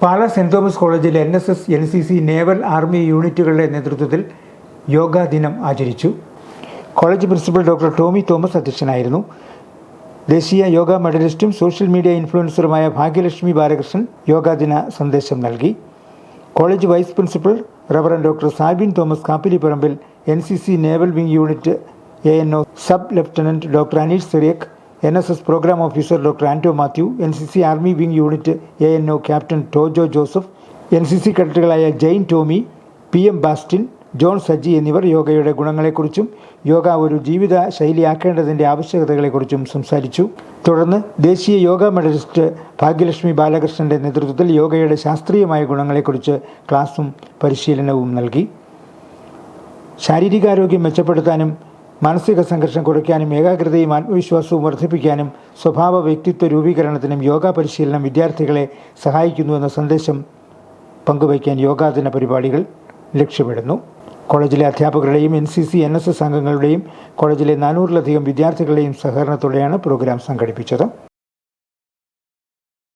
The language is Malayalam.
പാലാ സെൻറ് തോമസ് കോളേജിലെ NSS, NCC, നേവൽ, ആർമി യൂണിറ്റുകളുടെ നേതൃത്വത്തിൽ യോഗാ ദിനം ആചരിച്ചു. College principal doctor Tomy Thomas അധ്യക്ഷനായിരുന്നു. ദേശീയ യോഗ മെഡലിസ്റ്റും സോഷ്യൽ മീഡിയ ഇൻഫ്ലുവൻസറുമായ ഭാഗ്യലക്ഷ്മി ബാലകൃഷ്ണൻ യോഗാ ദിന സന്ദേശം നൽകി. College vice principal reverend doctor Salvin Thomas Kappilipparambil, NCC naval wing unit ANO sub lieutenant doctor Aneesh Cyriac, NSS programme officer doctor Anto Mathew, NCC army wing unit ANO captain Tojo Joseph, NCC കേഡറ്റുകളായ ജെയിൻ ടോമി, PM ബാസ്റ്റിൻ, ജോൺ സജ്ജി എന്നിവർ യോഗയുടെ ഗുണങ്ങളെക്കുറിച്ചും യോഗ ഒരു ജീവിത ശൈലിയാക്കേണ്ടതിൻ്റെ ആവശ്യകതകളെക്കുറിച്ചും സംസാരിച്ചു. തുടർന്ന് ദേശീയ യോഗ മെഡലിസ്റ്റ് ഭാഗ്യലക്ഷ്മി ബാലകൃഷ്ണൻ്റെ നേതൃത്വത്തിൽ യോഗയുടെ ശാസ്ത്രീയമായ ഗുണങ്ങളെക്കുറിച്ച് ക്ലാസും പരിശീലനവും നൽകി. ശാരീരികാരോഗ്യം മെച്ചപ്പെടുത്താനും മാനസിക സംഘർഷം കുറയ്ക്കാനും ഏകാഗ്രതയും ആത്മവിശ്വാസവും വർദ്ധിപ്പിക്കാനും സ്വഭാവ വ്യക്തിത്വ രൂപീകരണത്തിനും യോഗ പരിശീലനം വിദ്യാർത്ഥികളെ സഹായിക്കുന്നുവെന്ന സന്ദേശം പങ്കുവയ്ക്കാൻ യോഗാദിന പരിപാടികൾ ലക്ഷ്യമിടുന്നു. കോളേജിലെ അധ്യാപകരുടെയും NCC, NSS അംഗങ്ങളുടെയും കോളേജിലെ 400-ലധികം വിദ്യാർത്ഥികളുടെയും സഹകരണത്തോടെയാണ് പ്രോഗ്രാം സംഘടിപ്പിച്ചത്.